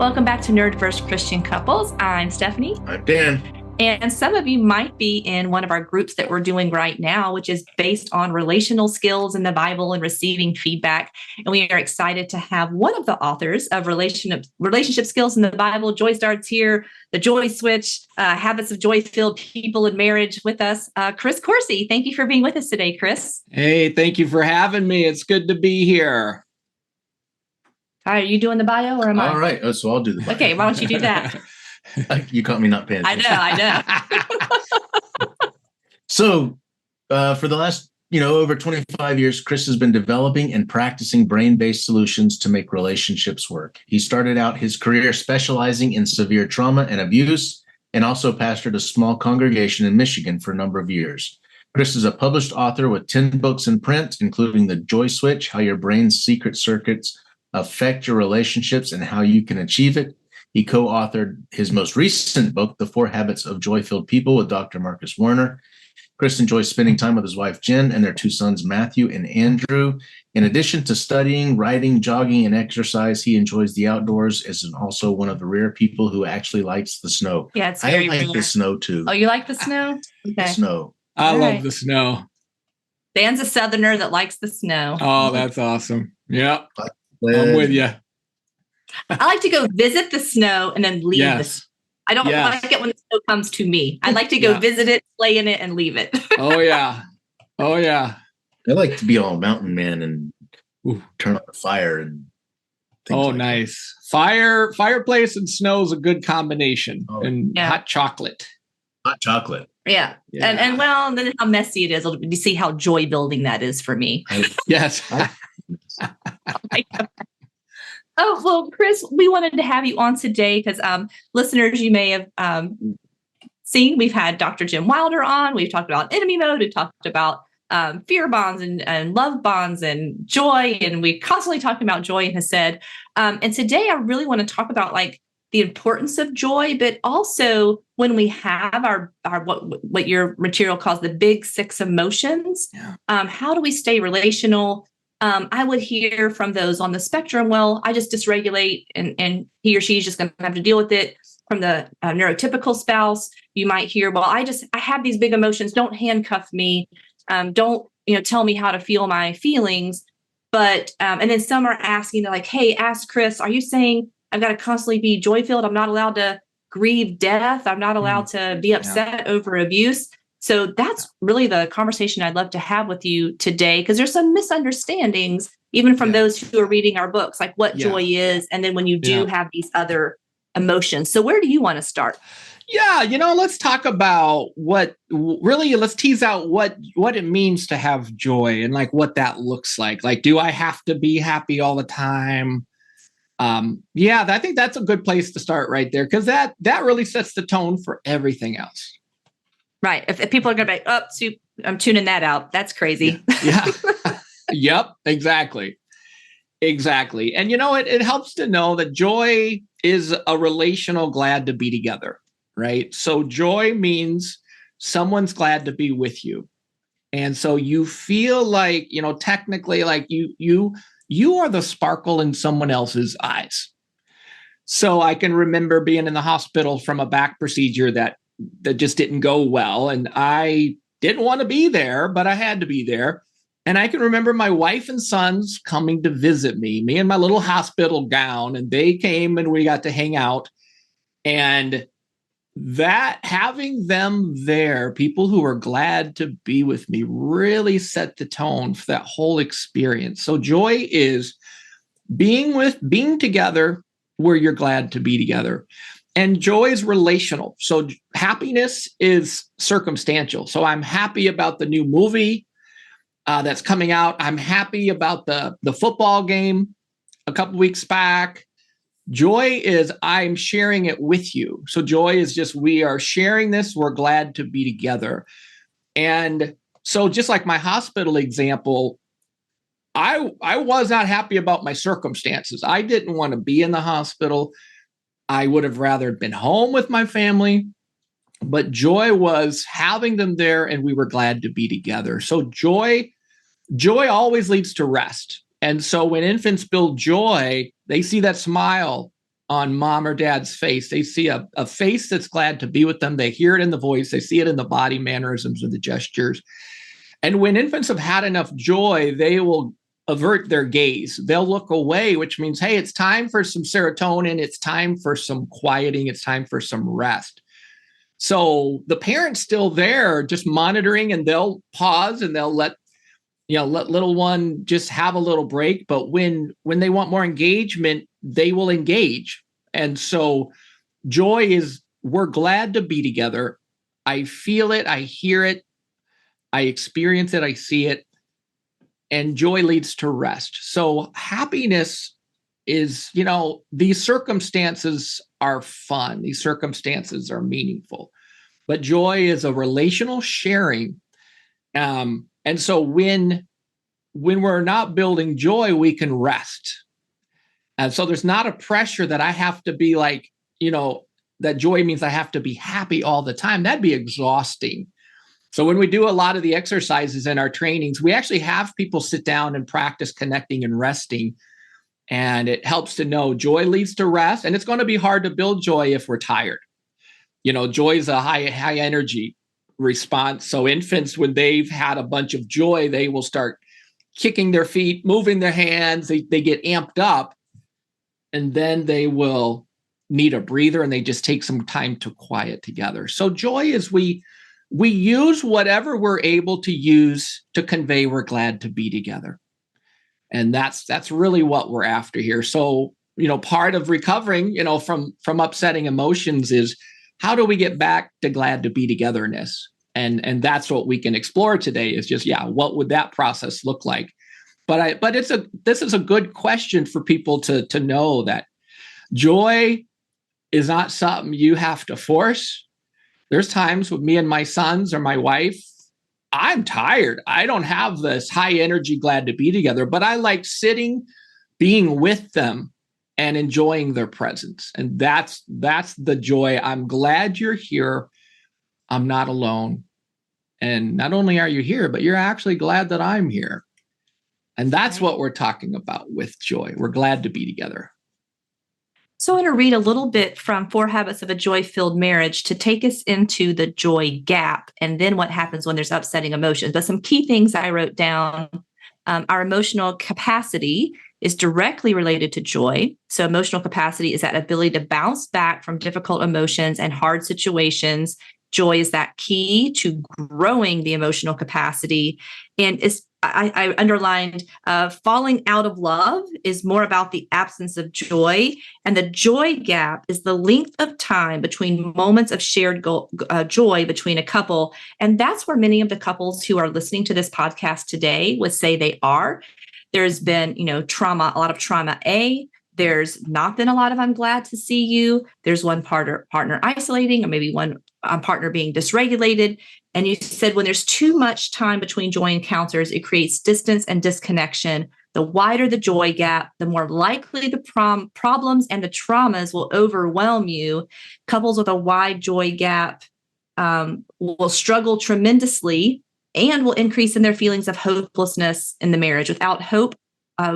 Welcome back to NeuroDiverse Christian Couples. I'm Stephanie. I'm Dan. And some of you might be in one of our groups that we're doing right now, which is based on relational skills in the Bible and receiving feedback. And we are excited to have one of the authors of relationship skills in the Bible, Joy Starts Here, The Joy Switch, Habits of Joy-Filled People in Marriage with us, Chris Coursey. Thank you for being with us today, Chris. Hey, thank you for having me. It's good to be here. Are you doing the bio or am I? All right. Oh, so I'll do the bio. Okay, why don't you do that? You caught me not paying attention. I know. So for the last, over 25 years, Chris has been developing and practicing brain-based solutions to make relationships work. He started out his career specializing in severe trauma and abuse, and also pastored a small congregation in Michigan for a number of years. Chris is a published author with 10 books in print, including The Joy Switch, How Your Brain's Secret Circuits Affect Your Relationships and How You Can Achieve It. He co-authored his most recent book, The 4 Habits of Joy-Filled People, with Dr. Marcus Warner. Chris enjoys spending time with his wife, Jen, and their 2 sons, Matthew and Andrew. In addition to studying, writing, jogging, and exercise, he enjoys the outdoors, is also one of the rare people who actually likes the snow. Yeah, it's I very like rare. the snow, too. Oh, you like the snow? Okay. The snow. I All love right. the snow. Dan's a Southerner that likes the snow. Oh, that's awesome. Yeah, I'm with you. I like to go visit the snow and then leave Yes. I don't Yes. like it when the snow comes to me. I like to go Yeah. visit it, play in it, and leave it. Oh, yeah. Oh, yeah. I like to be all mountain man and Ooh. turn on a fire and things Oh, like nice. Fireplace and snow is a good combination. Oh, and yeah. hot chocolate. that. Hot chocolate. Yeah. Yeah. And well, then how messy it is. You see how joy building that is for me. Yes. Oh, well, Chris, we wanted to have you on today because listeners, you may have seen, we've had Dr. Jim Wilder on. We've talked about enemy mode. We've talked about fear bonds and love bonds and joy. And we constantly talk about joy and hesed. And today I really want to talk about like the importance of joy, but also when we have our what your material calls the big 6 emotions, how do we stay relational? I would hear from those on the spectrum, well, I just dysregulate and he or she's just going to have to deal with it. From the neurotypical spouse, you might hear, well, I have these big emotions. Don't handcuff me. Don't, tell me how to feel my feelings. But, and then some are asking, they're like, hey, ask Chris, are you saying I've got to constantly be joy-filled? I'm not allowed to grieve death. I'm not allowed to be upset over abuse. So that's really the conversation I'd love to have with you today, because there's some misunderstandings, even from those who are reading our books, like what joy is. And then when you do have these other emotions. So where do you want to start? Yeah, let's talk about let's tease out what it means to have joy and like what that looks like. Like, do I have to be happy all the time? I think that's a good place to start right there, because that really sets the tone for everything else. Right. If people are going to be, I'm tuning that out. That's crazy. Yeah. Yep. Exactly. And it helps to know that joy is a relational glad to be together, right? So joy means someone's glad to be with you. And so you feel like, technically like you are the sparkle in someone else's eyes. So I can remember being in the hospital from a back procedure that just didn't go well. And I didn't want to be there, but I had to be there. And I can remember my wife and sons coming to visit me in my little hospital gown, and they came and we got to hang out. And that having them there, people who are glad to be with me, really set the tone for that whole experience. So joy is being together where you're glad to be together. And joy is relational. So happiness is circumstantial. So I'm happy about the new movie that's coming out. I'm happy about the football game a couple weeks back. Joy is I'm sharing it with you. So joy is just we are sharing this. We're glad to be together. And so just like my hospital example, I was not happy about my circumstances. I didn't want to be in the hospital. I would have rather been home with my family, but joy was having them there and we were glad to be together. So joy always leads to rest. And so when infants build joy, they see that smile on mom or dad's face. They see a face that's glad to be with them. They hear it in the voice. They see it in the body mannerisms and the gestures. And when infants have had enough joy, they will avert their gaze. They'll look away, which means, hey, it's time for some serotonin. It's time for some quieting. It's time for some rest. So the parent's still there just monitoring, and they'll pause and they'll let little one just have a little break. But when they want more engagement, they will engage. And so joy is, we're glad to be together. I feel it. I hear it. I experience it. I see it. And joy leads to rest. So happiness is, these circumstances are fun. These circumstances are meaningful. But joy is a relational sharing. And so when we're not building joy, we can rest. And so there's not a pressure that I have to be like, that joy means I have to be happy all the time. That'd be exhausting. So when we do a lot of the exercises in our trainings, we actually have people sit down and practice connecting and resting. And it helps to know joy leads to rest. And it's going to be hard to build joy if we're tired. Joy is a high energy response. So infants, when they've had a bunch of joy, they will start kicking their feet, moving their hands. They get amped up. And then they will need a breather, and they just take some time to quiet together. So joy is we use whatever we're able to use to convey we're glad to be together. And that's really what we're after here. So, part of recovering, from upsetting emotions is, how do we get back to glad to be togetherness? And that's what we can explore today, is just, what would that process look like? But this is a good question for people to know that joy is not something you have to force. There's times with me and my sons or my wife, I'm tired. I don't have this high energy, glad to be together, but I like sitting, being with them and enjoying their presence. And that's the joy. I'm glad you're here. I'm not alone. And not only are you here, but you're actually glad that I'm here. And that's what we're talking about with joy. We're glad to be together. So I want to read a little bit from 4 Habits of a Joy-Filled Marriage to take us into the joy gap, and then what happens when there's upsetting emotions. But some key things I wrote down. Our emotional capacity is directly related to joy. So emotional capacity is that ability to bounce back from difficult emotions and hard situations. Joy is that key to growing the emotional capacity. And I underlined falling out of love is more about the absence of joy. And the joy gap is the length of time between moments of shared joy between a couple. And that's where many of the couples who are listening to this podcast today would say they are. There's been, trauma, a lot of trauma A. There's not been a lot of I'm glad to see you. There's one partner isolating, or maybe one partner being dysregulated. And you said when there's too much time between joy encounters, it creates distance and disconnection. The wider the joy gap, the more likely the problems and the traumas will overwhelm you. Couples with a wide joy gap will struggle tremendously and will increase in their feelings of hopelessness in the marriage. Without hope,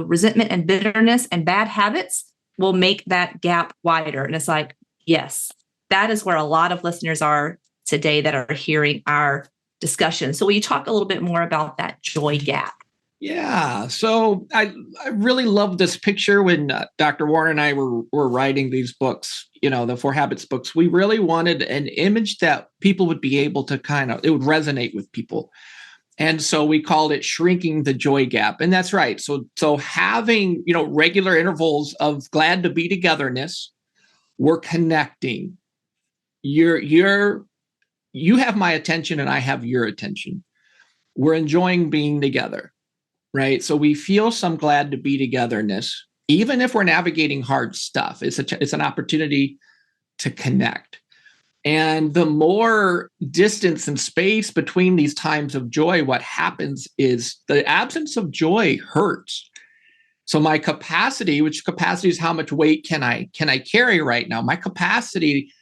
resentment and bitterness and bad habits will make that gap wider. And it's like, yes, that is where a lot of listeners are today that are hearing our discussion. So will you talk a little bit more about that joy gap? Yeah. So I really love this picture. When Dr. Warren and I were writing these books, the 4 Habits books, we really wanted an image that people would be able to it would resonate with people. And so we called it shrinking the joy gap. And that's right. So having, regular intervals of glad to be togetherness, we're connecting. You have my attention and I have your attention. We're enjoying being together, right? So we feel some glad to be togetherness, even if we're navigating hard stuff. It's an opportunity to connect. And the more distance and space between these times of joy, what happens is the absence of joy hurts. So my capacity, which capacity is how much weight can I carry right now? My capacity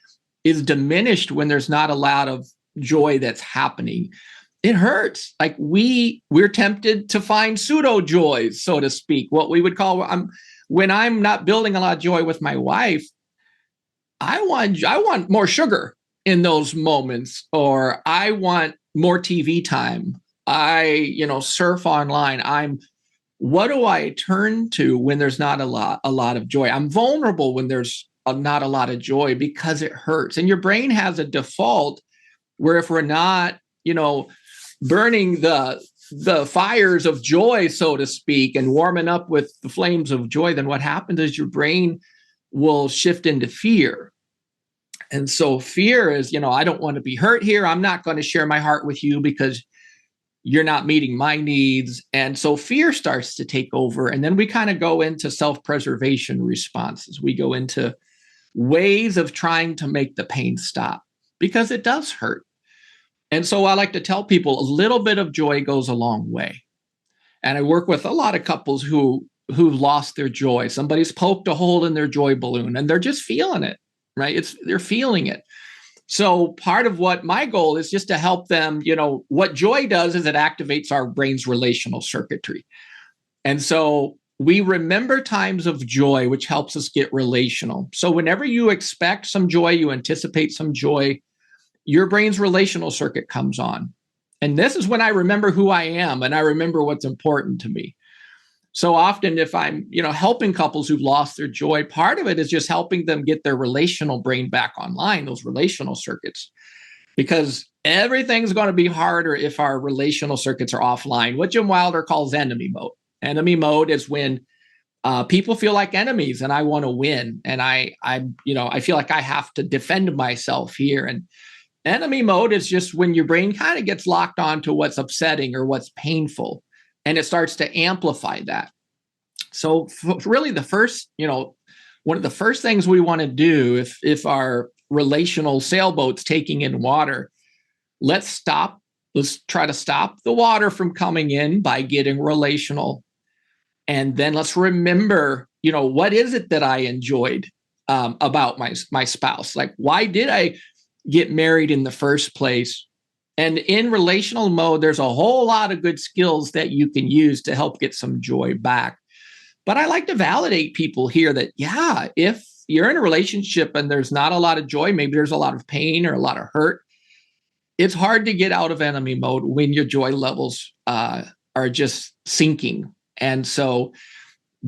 is diminished when there's not a lot of joy that's happening. It hurts. Like we're tempted to find pseudo joys, so to speak, what we would call when I'm not building a lot of joy with my wife, I want more sugar in those moments, or I want more TV time. I, surf online. What do I turn to when there's not a lot of joy? I'm vulnerable when there's not a lot of joy because it hurts. And your brain has a default where if we're not, burning the fires of joy, so to speak, and warming up with the flames of joy, then what happens is your brain will shift into fear. And so fear is, I don't want to be hurt here. I'm not going to share my heart with you because you're not meeting my needs. And so fear starts to take over. And then we kind of go into self-preservation responses. We go into ways of trying to make the pain stop because it does hurt. And so I like to tell people a little bit of joy goes a long way. And I work with a lot of couples who've lost their joy. Somebody's poked a hole in their joy balloon and they're just feeling it, right? They're feeling it. So part of what my goal is just to help them, what joy does is it activates our brain's relational circuitry. And so we remember times of joy, which helps us get relational. So whenever you expect some joy, you anticipate some joy, your brain's relational circuit comes on. And this is when I remember who I am and I remember what's important to me. So often if I'm, helping couples who've lost their joy, part of it is just helping them get their relational brain back online, those relational circuits, because everything's going to be harder if our relational circuits are offline, what Jim Wilder calls enemy mode. Enemy mode is when people feel like enemies and I want to win. And I feel like I have to defend myself here. And enemy mode is just when your brain kind of gets locked onto what's upsetting or what's painful, and it starts to amplify that. So really the first, one of the first things we want to do if our relational sailboat's taking in water, let's try to stop the water from coming in by getting relational. And then let's remember, what is it that I enjoyed about my spouse? Like, why did I get married in the first place? And in relational mode, there's a whole lot of good skills that you can use to help get some joy back. But I like to validate people here that, if you're in a relationship and there's not a lot of joy, maybe there's a lot of pain or a lot of hurt, it's hard to get out of enemy mode when your joy levels are just sinking. And so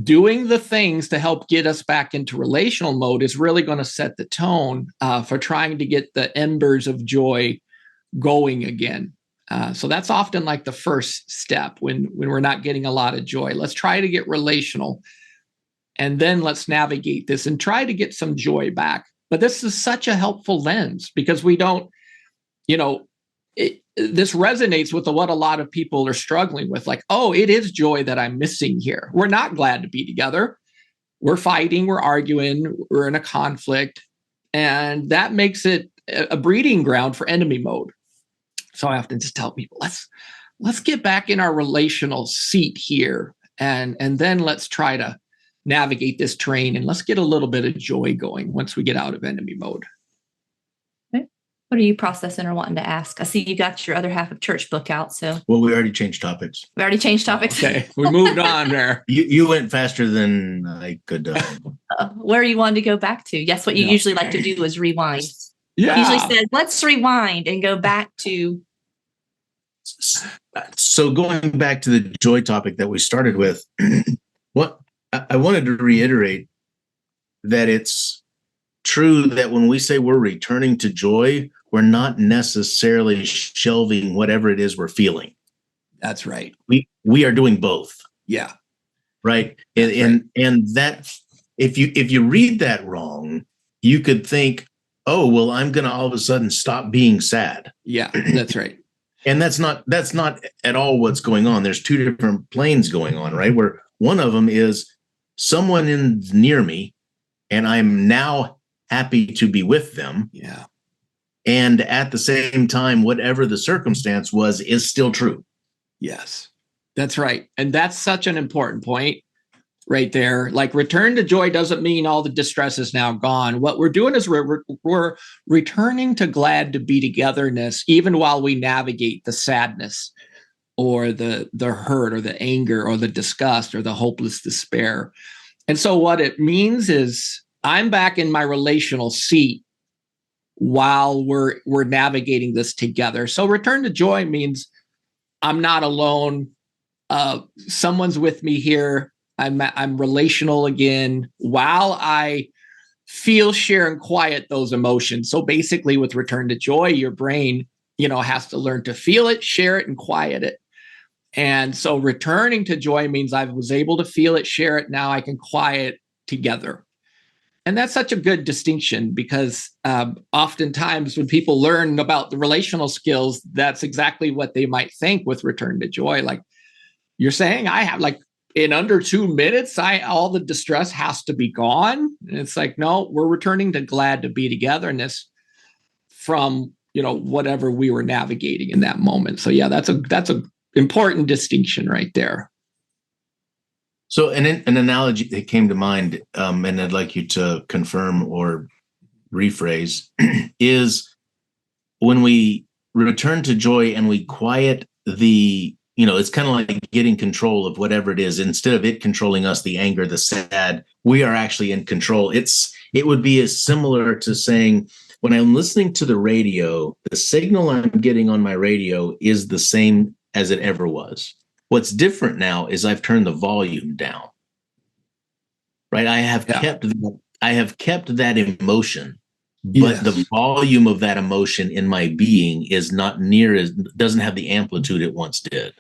doing the things to help get us back into relational mode is really going to set the tone for trying to get the embers of joy going again. So that's often like the first step when we're not getting a lot of joy. Let's try to get relational. And then let's navigate this and try to get some joy back. But this is such a helpful lens because we don't, this resonates with what a lot of people are struggling with. Like, oh, it is joy that I'm missing here. We're not glad to be together. We're fighting, we're arguing, we're in a conflict. And that makes it a breeding ground for enemy mode. So I often just tell people, let's get back in our relational seat here. And then let's try to navigate this terrain and let's get a little bit of joy going once we get out of enemy mode. Okay. What are you processing or wanting to ask? I see you got your other half of church book out. So well, we already changed topics. We already changed topics. Okay, we moved on there. You went faster than I could. Where you wanted to go back to? Yes, what you usually like to do is rewind. Yeah. Usually says, let's rewind and go back to. So going back to the joy topic that we started with, what I wanted to reiterate that it's true that when we say we're returning to joy, we're not necessarily shelving whatever it is we're feeling. That's right. We are doing both. Yeah. Right. And that if you read that wrong, you could think, oh, well, I'm going to all of a sudden stop being sad. Yeah, that's right. And that's not at all what's going on. There's two different planes going on, right? Where one of them is someone is near me and I'm now happy to be with them. Yeah. And at the same time, whatever the circumstance was is still true. Yes, that's right. And that's such an important point right there. Like return to joy doesn't mean all the distress is now gone. What we're doing is we're returning to glad to be togetherness, even while we navigate the sadness or the hurt or the anger or the disgust or the hopeless despair. And so what it means is I'm back in my relational seat while we're navigating this together. So return to joy means I'm not alone. Someone's with me here. I'm relational again while I feel, share, and quiet those emotions. So basically with return to joy, your brain, has to learn to feel it, share it, and quiet it. And so returning to joy means I was able to feel it, share it. Now I can quiet together. And that's such a good distinction because oftentimes when people learn about the relational skills, that's exactly what they might think with return to joy. Like you're saying, I have in under 2 minutes, all the distress has to be gone. And it's like, no, we're returning to glad to be togetherness from, whatever we were navigating in that moment. So yeah, that's a important distinction right there. So an analogy that came to mind, and I'd like you to confirm or rephrase, is when we return to joy and we quiet it's kind of like getting control of whatever it is. Instead of it controlling us, the anger, the sad, we are actually in control. It would be as similar to saying, when I'm listening to the radio, the signal I'm getting on my radio is the same as it ever was. What's different now is I've turned the volume down. Right? I have kept that emotion, but the volume of that emotion in my being is not doesn't have the amplitude it once did.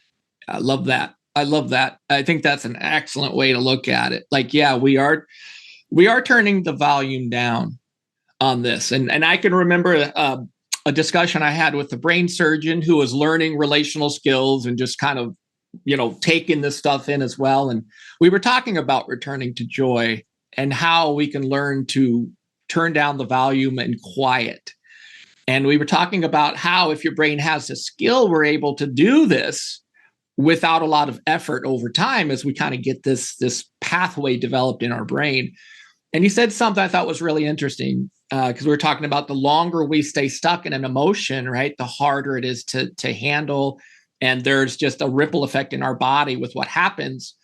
I love that. I think that's an excellent way to look at it. We are turning the volume down on this. And I can remember a discussion I had with the brain surgeon who was learning relational skills and just kind of, taking this stuff in as well. And we were talking about returning to joy and how we can learn to turn down the volume and quiet. And we were talking about how if your brain has a skill, we're able to do this without a lot of effort over time as we kind of get this pathway developed in our brain. And he said something I thought was really interesting because we were talking about the longer we stay stuck in an emotion, right, the harder it is to handle. And there's just a ripple effect in our body with what happens,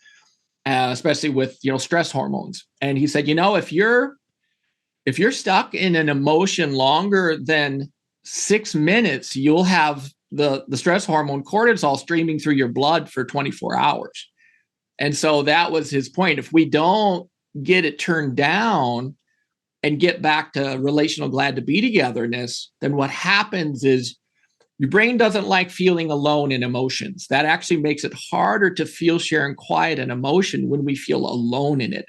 especially with, stress hormones. And he said, if you're stuck in an emotion longer than 6 minutes, you'll have the stress hormone cortisol streaming through your blood for 24 hours. And so that was his point. If we don't get it turned down and get back to relational glad to be togetherness, then what happens is your brain doesn't like feeling alone in emotions. That actually makes it harder to feel, share, and quiet an emotion when we feel alone in it.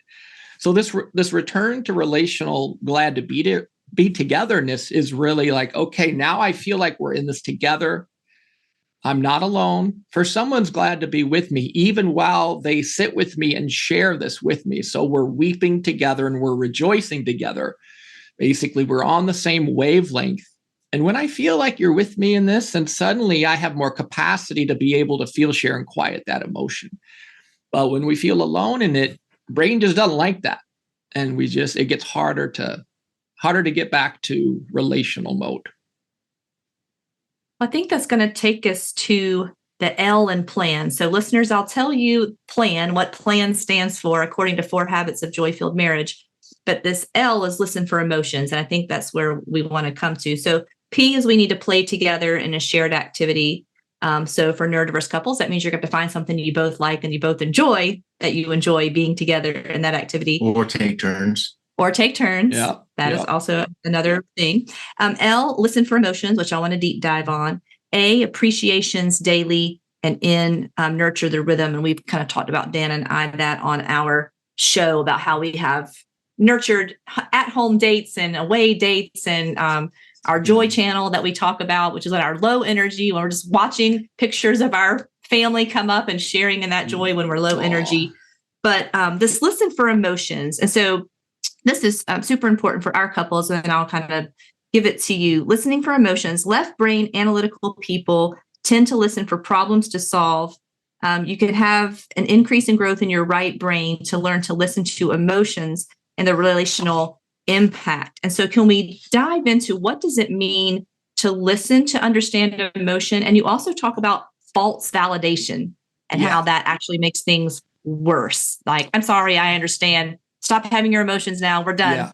So this return to relational glad to be togetherness is really like, okay, now I feel like we're in this together. I'm not alone. For someone's glad to be with me, even while they sit with me and share this with me. So we're weeping together and we're rejoicing together. Basically, we're on the same wavelength. And when I feel like you're with me in this, and suddenly I have more capacity to be able to feel, share, and quiet that emotion. But when we feel alone in it, brain just doesn't like that. And it gets harder to get back to relational mode. I think that's going to take us to the L in plan. So listeners, I'll tell you what plan stands for according to 4 Habits of Joy-Filled Marriage. But this L is listen for emotions. And I think that's where we want to come to. So P is we need to play together in a shared activity. So for neurodiverse couples, that means you're going to find something you both like and you both enjoy, that you enjoy being together in that activity. Or take turns. Yeah. That is also another thing. L, listen for emotions, which I want to deep dive on. A, appreciations daily. And N, nurture the rhythm. And we've kind of talked about, Dan and I, that on our show about how we have nurtured at-home dates and away dates and our joy channel that we talk about, which is our low energy, when we're just watching pictures of our family come up and sharing in that joy when we're low energy. But this listen for emotions. And so this is super important for our couples, and I'll kind of give it to you. Listening for emotions. Left brain analytical people tend to listen for problems to solve. You can have an increase in growth in your right brain to learn to listen to emotions and the relational impact. And so can we dive into what does it mean to listen to understand emotion? And you also talk about false validation and how that actually makes things worse. Like, I'm sorry, I understand. Stop having your emotions now. We're done.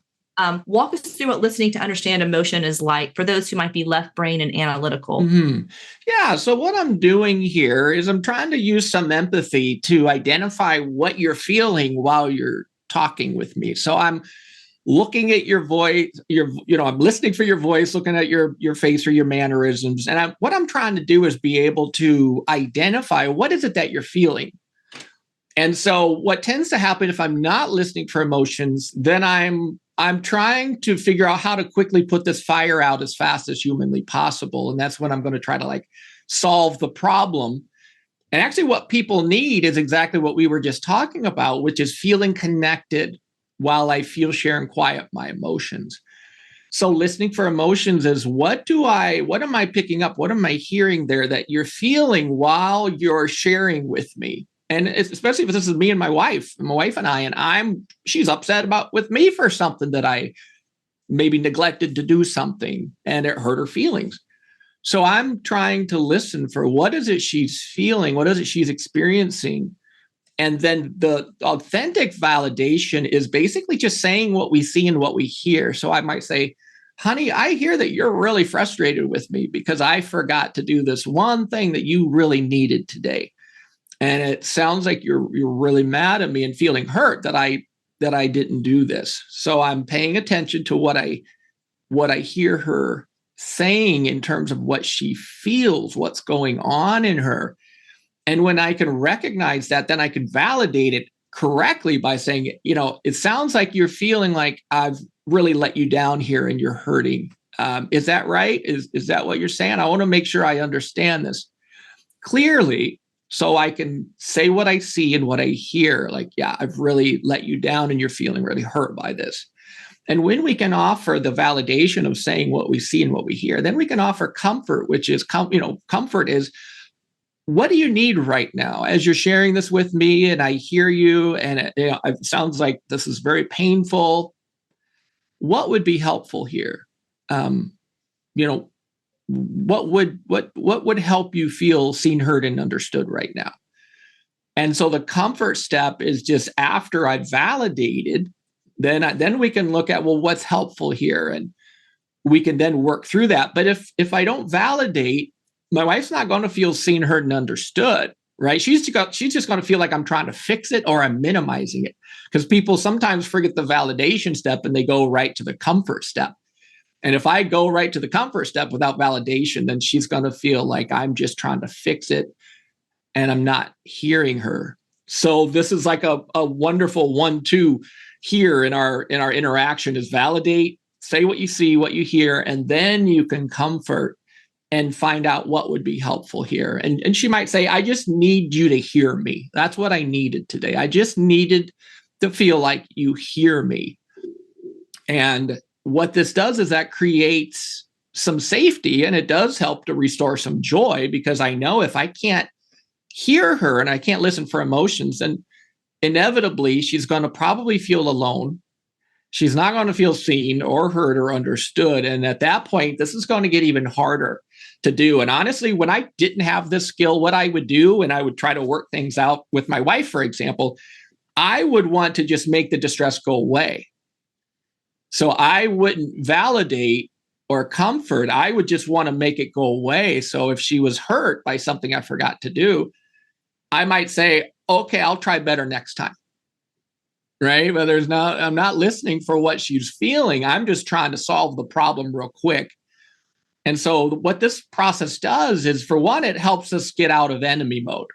Walk us through what listening to understand emotion is like for those who might be left brain and analytical. Mm-hmm. Yeah. So what I'm doing here is I'm trying to use some empathy to identify what you're feeling while you're talking with me. So I'm looking at your voice, I'm listening for your voice, looking at your face or your mannerisms. And what I'm trying to do is be able to identify what is it that you're feeling. And so what tends to happen if I'm not listening for emotions, then I'm trying to figure out how to quickly put this fire out as fast as humanly possible. And that's when I'm going to try to solve the problem. And actually what people need is exactly what we were just talking about, which is feeling connected while I feel, share, and quiet my emotions. So listening for emotions is what am I picking up? What am I hearing there that you're feeling while you're sharing with me? And especially if this is me and my wife and I, and she's upset with me for something that I maybe neglected to do something and it hurt her feelings. So I'm trying to listen for what is it she's feeling? What is it she's experiencing? And then the authentic validation is basically just saying what we see and what we hear. So I might say, honey, I hear that you're really frustrated with me because I forgot to do this one thing that you really needed today. And it sounds like you're really mad at me and feeling hurt that I didn't do this. So I'm paying attention to what I hear her saying in terms of what she feels, what's going on in her. And when I can recognize that, then I can validate it correctly by saying, it sounds like you're feeling like I've really let you down here and you're hurting. Is that right? Is that what you're saying? I want to make sure I understand this clearly so I can say what I see and what I hear. Yeah, I've really let you down and you're feeling really hurt by this. And when we can offer the validation of saying what we see and what we hear, then we can offer comfort, which is, comfort is, what do you need right now? As you're sharing this with me and I hear you and it sounds like this is very painful. What would be helpful here? What would help you feel seen, heard, and understood right now? And so the comfort step is just after I've validated, then we can look at, well, what's helpful here? And we can then work through that. But if I don't validate, my wife's not going to feel seen, heard, and understood, right? She's just going to feel like I'm trying to fix it or I'm minimizing it, because people sometimes forget the validation step and they go right to the comfort step. And if I go right to the comfort step without validation, then she's going to feel like I'm just trying to fix it and I'm not hearing her. So this is like a wonderful 1-2 here in our interaction is validate, say what you see, what you hear, and then you can comfort and find out what would be helpful here. And she might say, I just need you to hear me. That's what I needed today. I just needed to feel like you hear me. And what this does is that creates some safety, and it does help to restore some joy, because I know if I can't hear her and I can't listen for emotions, then inevitably she's going to probably feel alone. She's not going to feel seen or heard or understood. And at that point, this is going to get even harder to do. And honestly, when I didn't have this skill, what I would do, and I would try to work things out with my wife, for example, I would want to just make the distress go away. So I wouldn't validate or comfort. I would just want to make it go away. So if she was hurt by something I forgot to do, I might say, okay, I'll try better next time. Right? But I'm not listening for what she's feeling. I'm just trying to solve the problem real quick. And so what this process does is, for one, it helps us get out of enemy mode,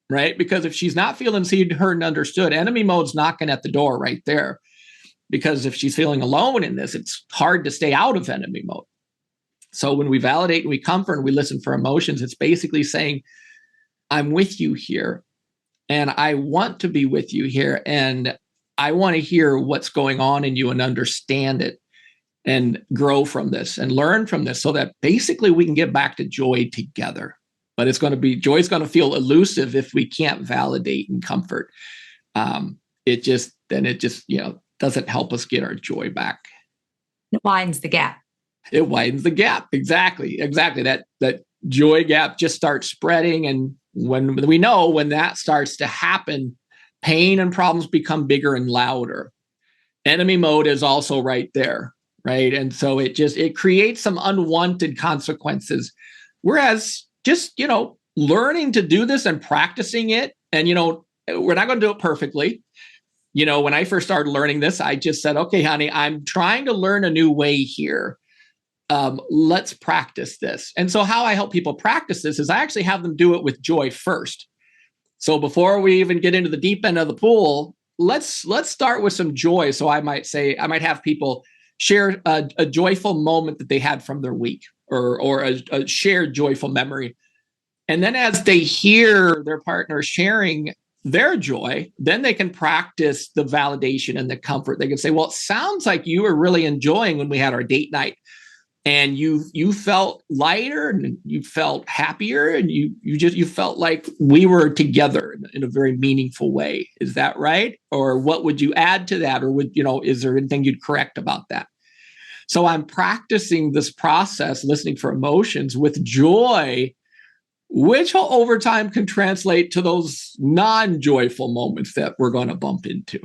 right? Because if she's not feeling seen, heard, and understood, enemy mode's knocking at the door right there. Because if she's feeling alone in this, it's hard to stay out of enemy mode. So when we validate and we comfort and we listen for emotions, it's basically saying, I'm with you here, and I want to be with you here, and I want to hear what's going on in you and understand it and grow from this and learn from this, so that basically we can get back to joy together. But joy's going to feel elusive if we can't validate and comfort. It just doesn't help us get our joy back. It widens the gap. It widens the gap. Exactly. That joy gap just starts spreading. And when that starts to happen, pain and problems become bigger and louder. Enemy mode is also right there, right? And so it creates some unwanted consequences. Whereas just, learning to do this and practicing it, and, we're not going to do it perfectly. When I first started learning this, I just said, okay, honey, I'm trying to learn a new way here. Let's practice this. And so how I help people practice this is I actually have them do it with joy first. So before we even get into the deep end of the pool, let's start with some joy. So I might have people share a joyful moment that they had from their week, or a shared joyful memory. And then as they hear their partner sharing their joy, then they can practice the validation and the comfort. They can say, well, it sounds like you were really enjoying when we had our date night, and you felt lighter and you felt happier, and you felt like we were together in a very meaningful way. Is that right? Or what would you add to that? Or is there anything you'd correct about that? So I'm practicing this process, listening for emotions with joy, which over time can translate to those non-joyful moments that we're going to bump into.